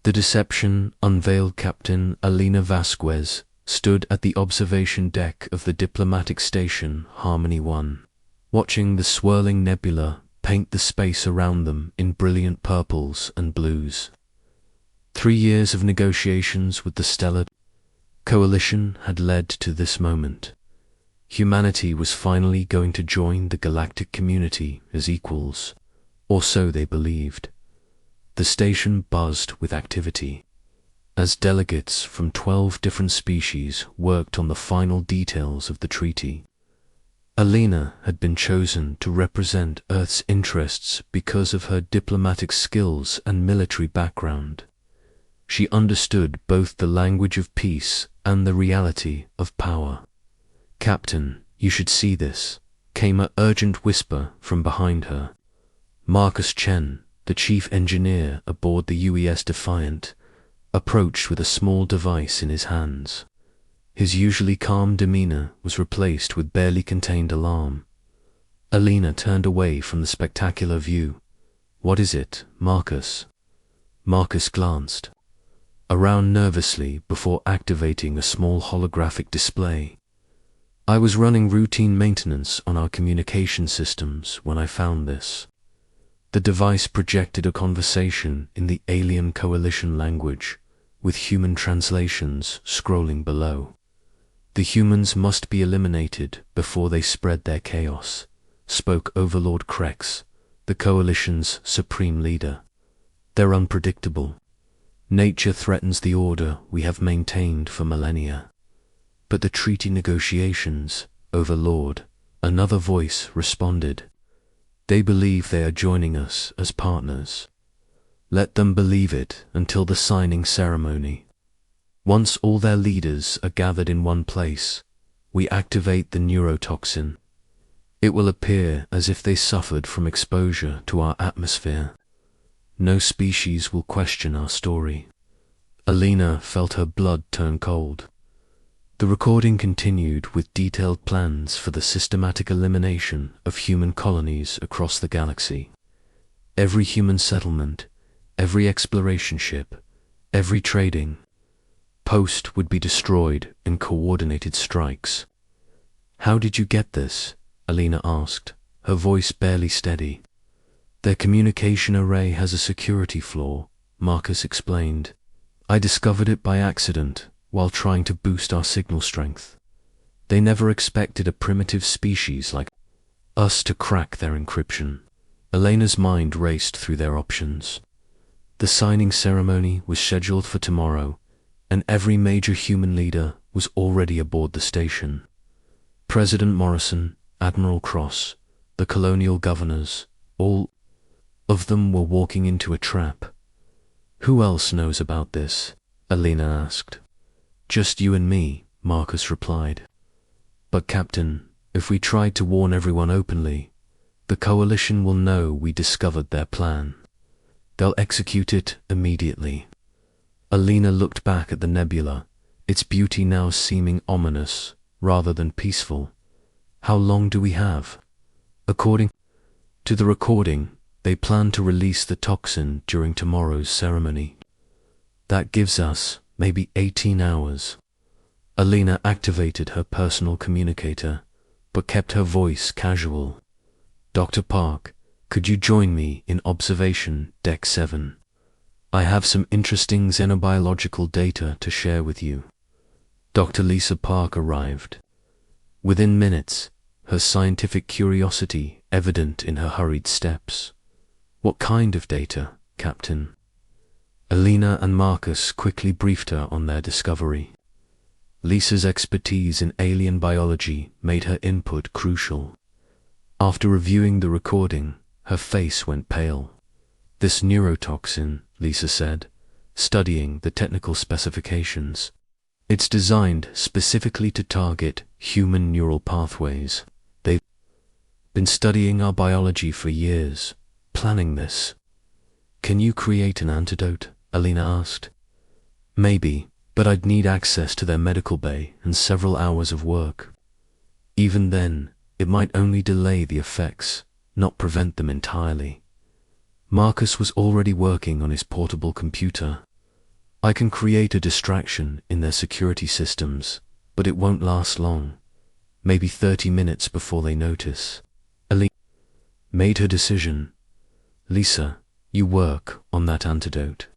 The deception unveiled. Captain Alina Vasquez stood at the observation deck of the diplomatic station Harmony 1, watching the swirling nebula paint the space around them in brilliant purples and blues. 3 years of negotiations with the Stellar Coalition had led to this moment. Humanity was finally going to join the galactic community as equals, or so they believed. The station buzzed with activity, as delegates from 12 different species worked on the final details of the treaty. Alina had been chosen to represent Earth's interests because of her diplomatic skills and military background. She understood both the language of peace and the reality of power. "Captain, you should see this," came an urgent whisper from behind her. Marcus Chen, the chief engineer aboard the UES Defiant, approached with a small device in his hands. His usually calm demeanor was replaced with barely contained alarm. Alina turned away from the spectacular view. "What is it, Marcus?" Marcus glanced around nervously before activating a small holographic display. "I was running routine maintenance on our communication systems when I found this." The device projected a conversation in the alien coalition language, with human translations scrolling below. "The humans must be eliminated before they spread their chaos," spoke Overlord Krex, the coalition's supreme leader. "They're unpredictable. Nature threatens the order we have maintained for millennia." "But the treaty negotiations, Overlord," another voice responded. "They believe they are joining us as partners. Let them believe it until the signing ceremony. Once all their leaders are gathered in one place, we activate the neurotoxin. It will appear as if they suffered from exposure to our atmosphere. No species will question our story." Alina felt her blood turn cold. The recording continued with detailed plans for the systematic elimination of human colonies across the galaxy. Every human settlement, every exploration ship, every trading post would be destroyed in coordinated strikes. "How did you get this?" Alina asked, her voice barely steady. "Their communication array has a security flaw," Marcus explained. "I discovered it by accident while trying to boost our signal strength. They never expected a primitive species like us to crack their encryption." Elena's mind raced through their options. The signing ceremony was scheduled for tomorrow, and every major human leader was already aboard the station. President Morrison, Admiral Cross, the colonial governors, all of them were walking into a trap. "Who else knows about this?" Alina asked. "Just you and me," Marcus replied. "But Captain, if we tried to warn everyone openly, the Coalition will know we discovered their plan. They'll execute it immediately." Alina looked back at the nebula, its beauty now seeming ominous rather than peaceful. "How long do we have?" According to the recording, they plan to release the toxin during tomorrow's ceremony. "That gives us maybe 18 hours. Alina activated her personal communicator, but kept her voice casual. "Dr. Park, could you join me in observation deck 7? I have some interesting xenobiological data to share with you." Dr. Lisa Park arrived. Within minutes, her scientific curiosity evident in her hurried steps. "What kind of data, Captain?" Alina and Marcus quickly briefed her on their discovery. Lisa's expertise in alien biology made her input crucial. After reviewing the recording, her face went pale. "This neurotoxin," Lisa said, studying the technical specifications. "It's designed specifically to target human neural pathways. They've been studying our biology for years, planning this." "Can you create an antidote?" Alina asked. "Maybe, but I'd need access to their medical bay and several hours of work. Even then, it might only delay the effects, not prevent them entirely." Marcus was already working on his portable computer. I can create a distraction in their security systems, but it won't last long. Maybe 30 minutes before they notice. Alina made her decision. Lisa, you work on that antidote.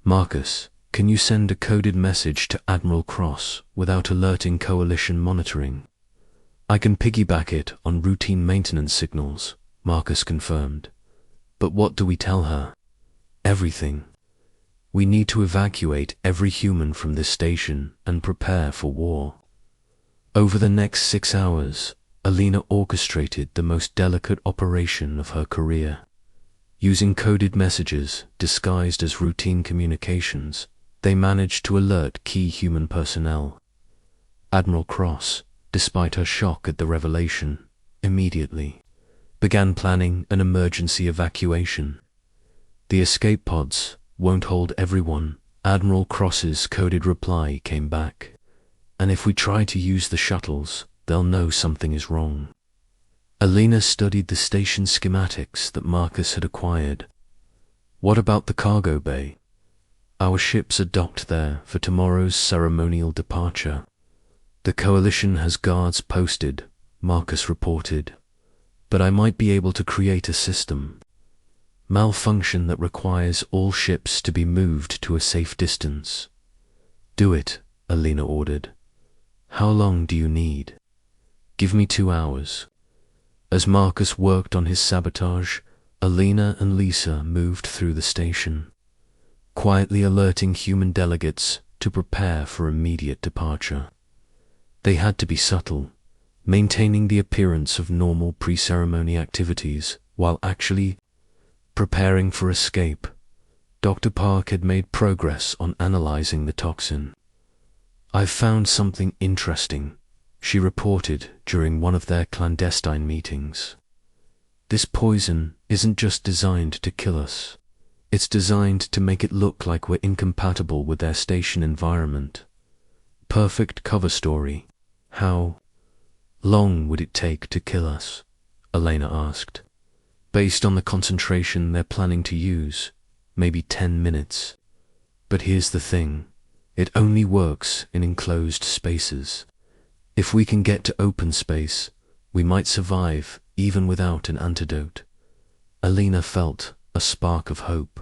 Marcus, can you send a coded message to Admiral Cross without alerting Coalition monitoring? I can piggyback it on routine maintenance signals, Marcus confirmed. But what do we tell her? Everything. We need to evacuate every human from this station and prepare for war. Over the next 6 hours, Alina orchestrated the most delicate operation of her career. Using coded messages disguised as routine communications, they managed to alert key human personnel. Admiral Cross, despite her shock at the revelation, immediately began planning an emergency evacuation. The escape pods won't hold everyone, Admiral Cross's coded reply came back. And if we try to use the shuttles, they'll know something is wrong. Alina studied the station schematics that Marcus had acquired. What about the cargo bay? Our ships are docked there for tomorrow's ceremonial departure. The Coalition has guards posted, Marcus reported. But I might be able to create a system. Malfunction that requires all ships to be moved to a safe distance. Do it, Alina ordered. How long do you need? Give me 2 hours. As Marcus worked on his sabotage, Alina and Lisa moved through the station, quietly alerting human delegates to prepare for immediate departure. They had to be subtle, maintaining the appearance of normal pre-ceremony activities while actually preparing for escape. Dr. Park had made progress on analyzing the toxin. I've found something interesting, she reported during one of their clandestine meetings. This poison isn't just designed to kill us. It's designed to make it look like we're incompatible with their station environment. Perfect cover story. How long would it take to kill us? Alina asked. Based on the concentration they're planning to use, maybe 10 minutes. But here's the thing. It only works in enclosed spaces. If we can get to open space, we might survive even without an antidote. Alina felt a spark of hope.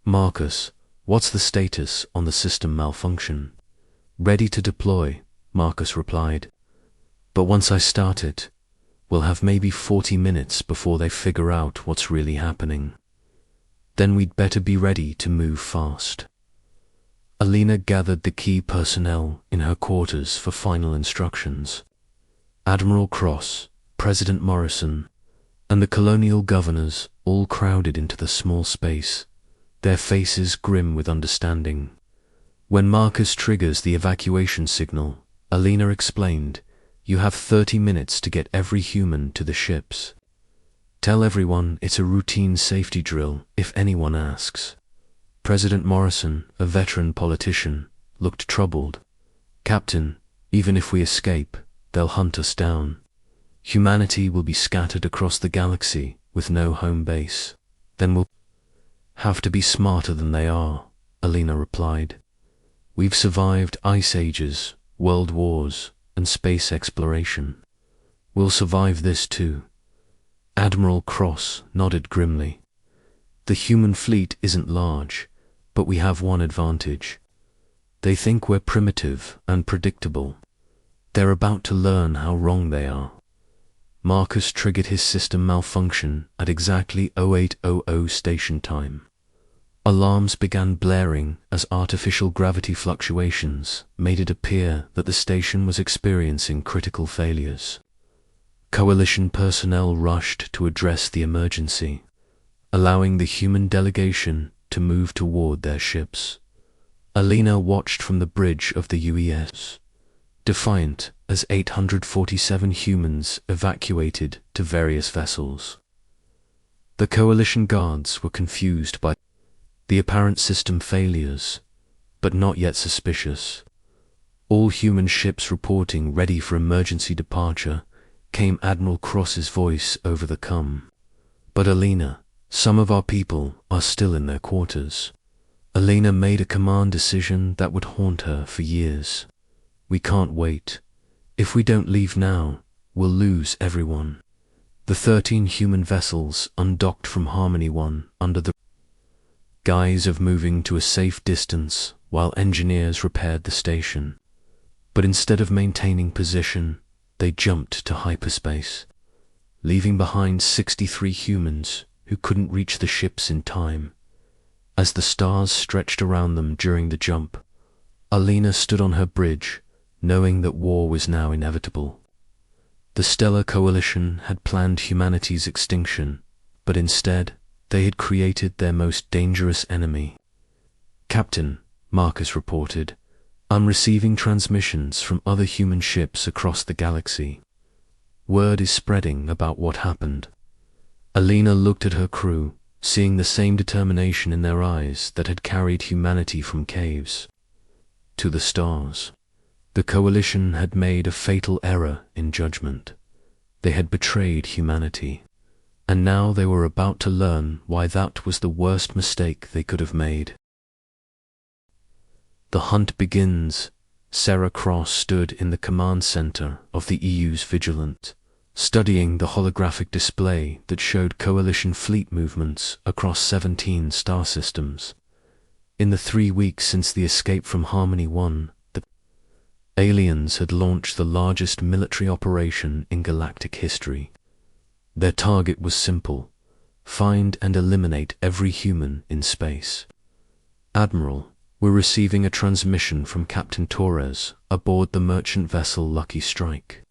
Marcus, what's the status on the system malfunction? Ready to deploy, Marcus replied. But once I start it, we'll have maybe 40 minutes before they figure out what's really happening. Then we'd better be ready to move fast. Alina gathered the key personnel in her quarters for final instructions. Admiral Cross, President Morrison, and the colonial governors all crowded into the small space, their faces grim with understanding. When Marcus triggers the evacuation signal, Alina explained, you have 30 minutes to get every human to the ships. Tell everyone it's a routine safety drill if anyone asks. President Morrison, a veteran politician, looked troubled. Captain, even if we escape, they'll hunt us down. Humanity will be scattered across the galaxy with no home base. Then we'll have to be smarter than they are, Alina replied. We've survived ice ages, world wars, and space exploration. We'll survive this too. Admiral Cross nodded grimly. The human fleet isn't large, but we have one advantage. They think we're primitive and predictable. They're about to learn how wrong they are. Marcus triggered his system malfunction at exactly 0800 station time. Alarms began blaring as artificial gravity fluctuations made it appear that the station was experiencing critical failures. Coalition personnel rushed to address the emergency, allowing the human delegation to move toward their ships. Alina watched from the bridge of the UES, defiant as 847 humans evacuated to various vessels. The Coalition guards were confused by the apparent system failures, but not yet suspicious. All human ships reporting ready for emergency departure, came Admiral Cross's voice over the comm. But Alina, some of our people are still in their quarters. Alina made a command decision that would haunt her for years. We can't wait. If we don't leave now, we'll lose everyone. The 13 human vessels undocked from Harmony 1 under the guise of moving to a safe distance while engineers repaired the station. But instead of maintaining position, they jumped to hyperspace, leaving behind 63 humans who couldn't reach the ships in time. As the stars stretched around them during the jump, Alina stood on her bridge, knowing that war was now inevitable. The Stellar Coalition had planned humanity's extinction, but instead, they had created their most dangerous enemy. "Captain," Marcus reported, "I'm receiving transmissions from other human ships across the galaxy. Word is spreading about what happened." Alina looked at her crew, seeing the same determination in their eyes that had carried humanity from caves to the stars. The Coalition had made a fatal error in judgment. They had betrayed humanity, and now they were about to learn why that was the worst mistake they could have made. The hunt begins. Sarah Cross stood in the command center of the EU's Vigilant, studying the holographic display that showed Coalition fleet movements across 17 star systems. In the 3 weeks since the escape from Harmony 1, the aliens had launched the largest military operation in galactic history. Their target was simple: find and eliminate every human in space. "Admiral, we're receiving a transmission from Captain Torres aboard the merchant vessel Lucky Strike,"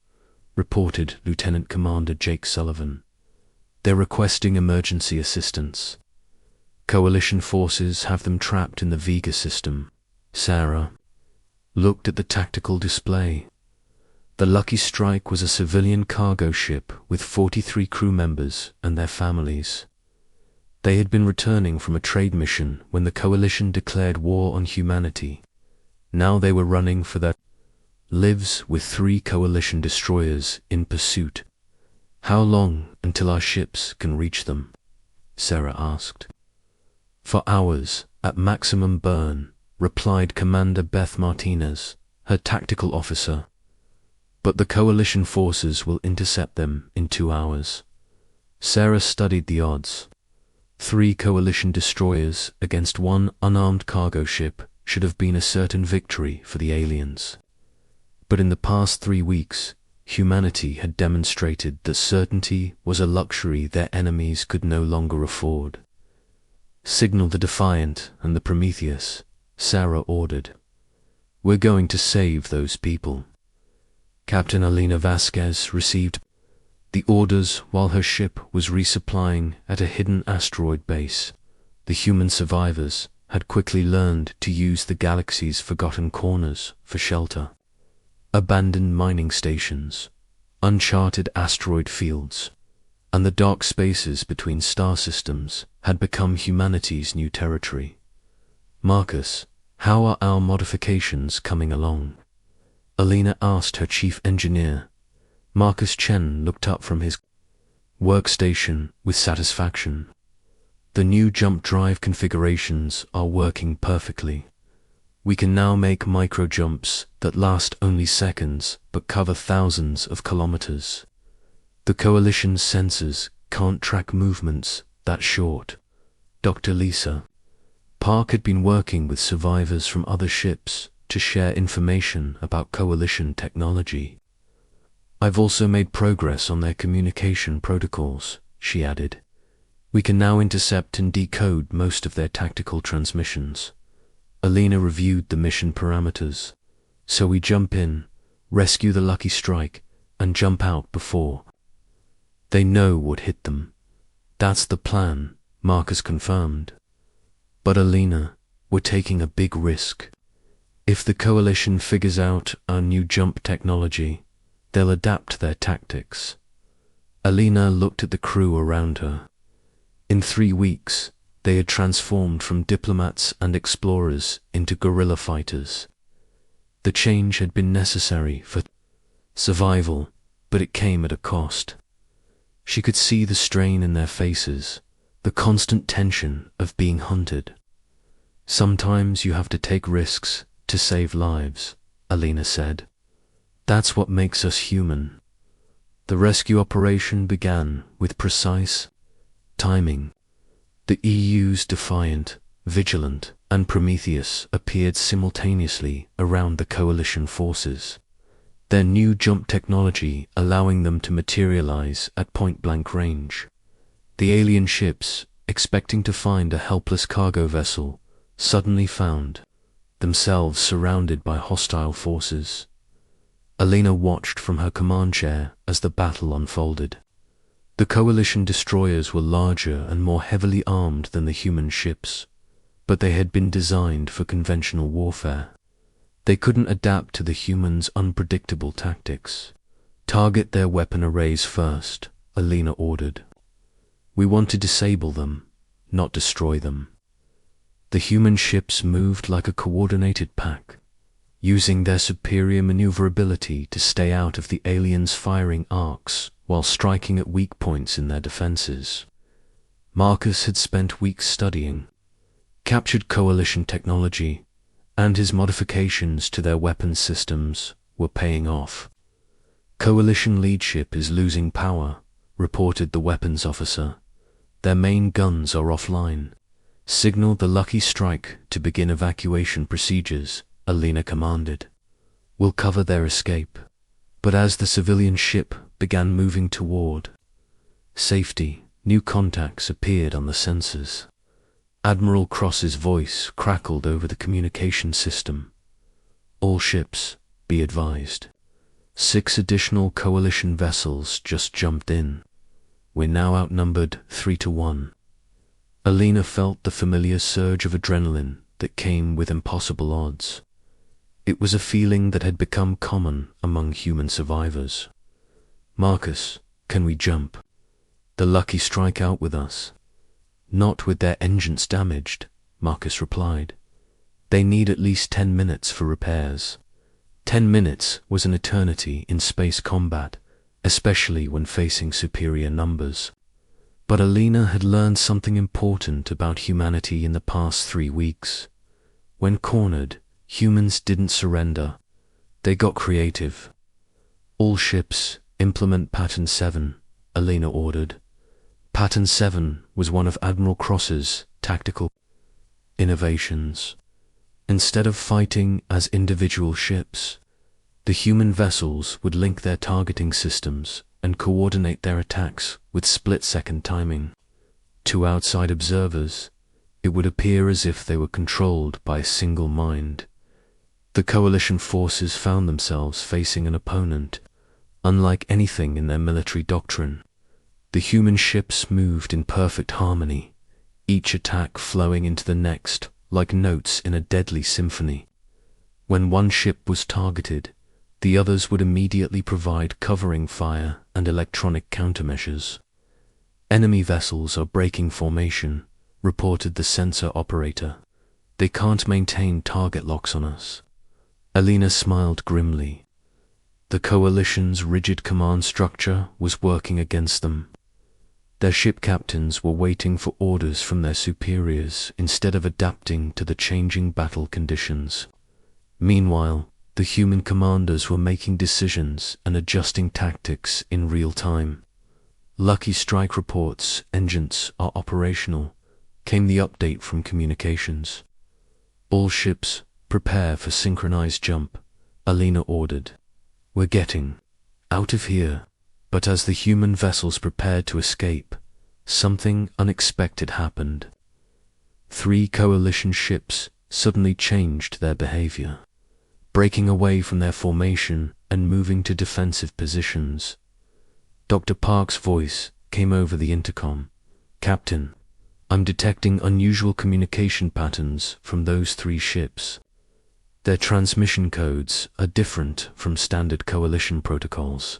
reported Lieutenant Commander Jake Sullivan. "They're requesting emergency assistance. Coalition forces have them trapped in the Vega system." Sarah looked at the tactical display. The Lucky Strike was a civilian cargo ship with 43 crew members and their families. They had been returning from a trade mission when the Coalition declared war on humanity. Now they were running for their lives with 3 Coalition destroyers in pursuit. "How long until our ships can reach them?" Sarah asked. "For hours, at maximum burn," replied Commander Beth Martinez, her tactical officer. "But the Coalition forces will intercept them in 2 hours. Sarah studied the odds. 3 Coalition destroyers against 1 unarmed cargo ship should have been a certain victory for the aliens. But in the past 3 weeks, humanity had demonstrated that certainty was a luxury their enemies could no longer afford. "Signal the Defiant and the Prometheus," Sarah ordered. "We're going to save those people." Captain Alina Vasquez received the orders while her ship was resupplying at a hidden asteroid base. The human survivors had quickly learned to use the galaxy's forgotten corners for shelter. Abandoned mining stations, uncharted asteroid fields, and the dark spaces between star systems had become humanity's new territory. "Marcus, how are our modifications coming along?" Alina asked her chief engineer. Marcus Chen looked up from his workstation with satisfaction. "The new jump drive configurations are working perfectly. We can now make micro jumps that last only seconds but cover thousands of kilometers. The Coalition's sensors can't track movements that short." Dr. Lisa Park had been working with survivors from other ships to share information about Coalition technology. "I've also made progress on their communication protocols," she added. "We can now intercept and decode most of their tactical transmissions." Alina reviewed the mission parameters. "So we jump in, rescue the Lucky Strike, and jump out before they know what hit them." "That's the plan," Marcus confirmed. "But Alina, we're taking a big risk. If the Coalition figures out our new jump technology, they'll adapt their tactics." Alina looked at the crew around her. In 3 weeks, they had transformed from diplomats and explorers into guerrilla fighters. The change had been necessary for survival, but it came at a cost. She could see the strain in their faces, the constant tension of being hunted. Sometimes you have to take risks to save lives, Alina said. That's what makes us human. The rescue operation began with precise timing. The EU's Defiant, Vigilant, and Prometheus appeared simultaneously around the coalition forces, their new jump technology allowing them to materialize at point-blank range. The alien ships, expecting to find a helpless cargo vessel, suddenly found themselves surrounded by hostile forces. Alina watched from her command chair as the battle unfolded. The coalition destroyers were larger and more heavily armed than the human ships, but they had been designed for conventional warfare. They couldn't adapt to the humans' unpredictable tactics. Target their weapon arrays first, Alina ordered. We want to disable them, not destroy them. The human ships moved like a coordinated pack, using their superior maneuverability to stay out of the aliens' firing arcs while striking at weak points in their defenses. Marcus had spent weeks studying, captured coalition technology, and his modifications to their weapons systems were paying off. Coalition leadership is losing power, reported the weapons officer. Their main guns are offline. Signal the Lucky Strike to begin evacuation procedures, Alina commanded. We'll cover their escape. But as the civilian ship began moving toward safety, new contacts appeared on the sensors. Admiral Cross's voice crackled over the communication system. All ships, be advised. 6 additional coalition vessels just jumped in. We're now outnumbered 3-1. Alina felt the familiar surge of adrenaline that came with impossible odds. It was a feeling that had become common among human survivors. Marcus, can we jump? The Lucky Strike out with us. Not with their engines damaged, Marcus replied. They need at least 10 minutes for repairs. 10 minutes was an eternity in space combat, especially when facing superior numbers. But Alina had learned something important about humanity in the past 3 weeks. When cornered, humans didn't surrender. They got creative. All ships, implement Pattern 7, Alina ordered. Pattern 7 was one of Admiral Cross's tactical innovations. Instead of fighting as individual ships, the human vessels would link their targeting systems and coordinate their attacks with split-second timing. To outside observers, it would appear as if they were controlled by a single mind. The coalition forces found themselves facing an opponent unlike anything in their military doctrine. The human ships moved in perfect harmony, each attack flowing into the next like notes in a deadly symphony. When one ship was targeted, the others would immediately provide covering fire and electronic countermeasures. Enemy vessels are breaking formation, reported the sensor operator. They can't maintain target locks on us. Alina smiled grimly. The coalition's rigid command structure was working against them. Their ship captains were waiting for orders from their superiors instead of adapting to the changing battle conditions. Meanwhile, the human commanders were making decisions and adjusting tactics in real time. Lucky Strike reports, engines are operational, came the update from communications. All ships, prepare for synchronized jump, Alina ordered. We're getting out of here. But as the human vessels prepared to escape, something unexpected happened. 3 coalition ships suddenly changed their behavior, breaking away from their formation and moving to defensive positions. Dr. Park's voice came over the intercom. Captain, I'm detecting unusual communication patterns from those 3 ships. Their transmission codes are different from standard coalition protocols.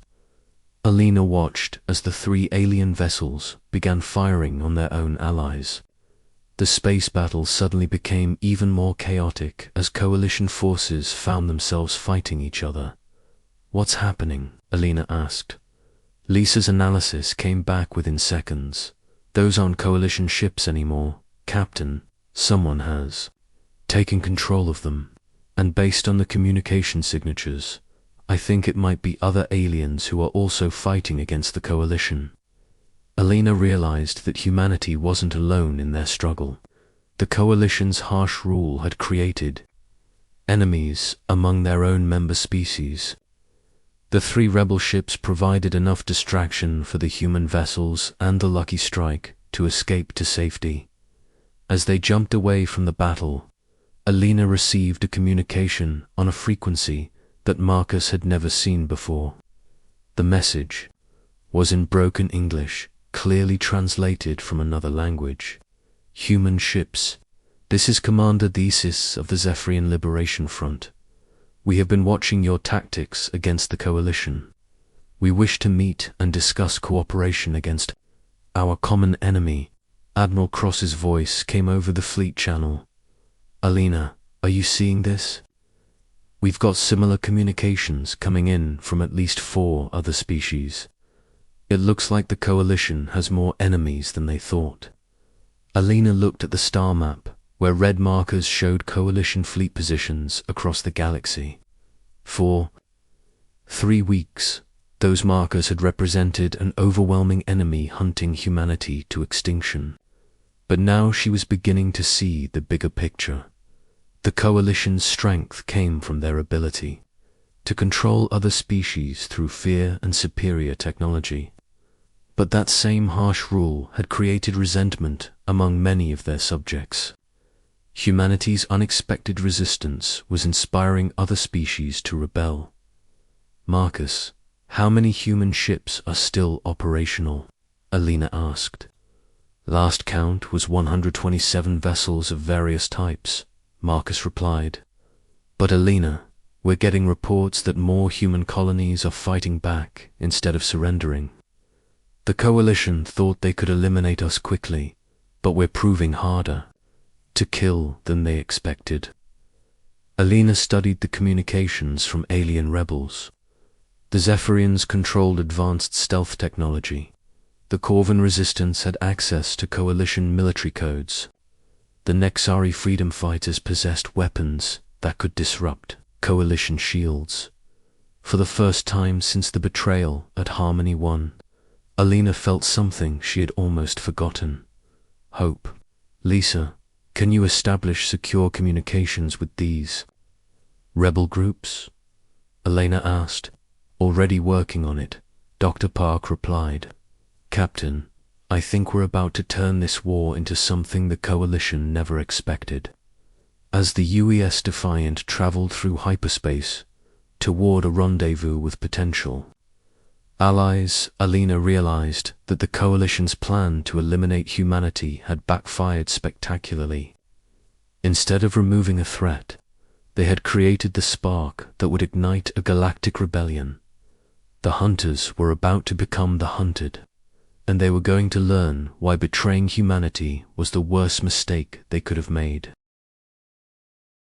Alina watched as the 3 alien vessels began firing on their own allies. The space battle suddenly became even more chaotic as coalition forces found themselves fighting each other. What's happening? Alina asked. Lisa's analysis came back within seconds. Those aren't coalition ships anymore, Captain. Someone has taking control of them, and based on the communication signatures, I think it might be other aliens who are also fighting against the Coalition. Alina realized that humanity wasn't alone in their struggle. The Coalition's harsh rule had created enemies among their own member species. The 3 rebel ships provided enough distraction for the human vessels and the Lucky Strike to escape to safety. As they jumped away from the battle, Alina received a communication on a frequency that Marcus had never seen before. The message was in broken English, clearly translated from another language. Human ships, this is Commander Thesis of the Zephyrian Liberation Front. We have been watching your tactics against the Coalition. We wish to meet and discuss cooperation against our common enemy. Admiral Cross's voice came over the fleet channel. Alina, are you seeing this? We've got similar communications coming in from at least 4 other species. It looks like the Coalition has more enemies than they thought. Alina looked at the star map, where red markers showed Coalition fleet positions across the galaxy. For 3 weeks, those markers had represented an overwhelming enemy hunting humanity to extinction. But now she was beginning to see the bigger picture. The Coalition's strength came from their ability to control other species through fear and superior technology. But that same harsh rule had created resentment among many of their subjects. Humanity's unexpected resistance was inspiring other species to rebel. Marcus, how many human ships are still operational? Alina asked. Last count was 127 vessels of various types, Marcus replied. But Alina, we're getting reports that more human colonies are fighting back instead of surrendering. The Coalition thought they could eliminate us quickly, but we're proving harder to kill than they expected. Alina studied the communications from alien rebels. The Zephyrians controlled advanced stealth technology. The Corvan resistance had access to Coalition military codes. The Nexari freedom fighters possessed weapons that could disrupt Coalition shields. For the first time since the betrayal at Harmony 1, Alina felt something she had almost forgotten. Hope. Lisa, can you establish secure communications with these rebel groups? Alina asked. Already working on it, Dr. Park replied. Captain, I think we're about to turn this war into something the Coalition never expected. As the UES Defiant traveled through hyperspace toward a rendezvous with potential allies, Alina realized that the Coalition's plan to eliminate humanity had backfired spectacularly. Instead of removing a threat, they had created the spark that would ignite a galactic rebellion. The hunters were about to become the hunted, and they were going to learn why betraying humanity was the worst mistake they could have made.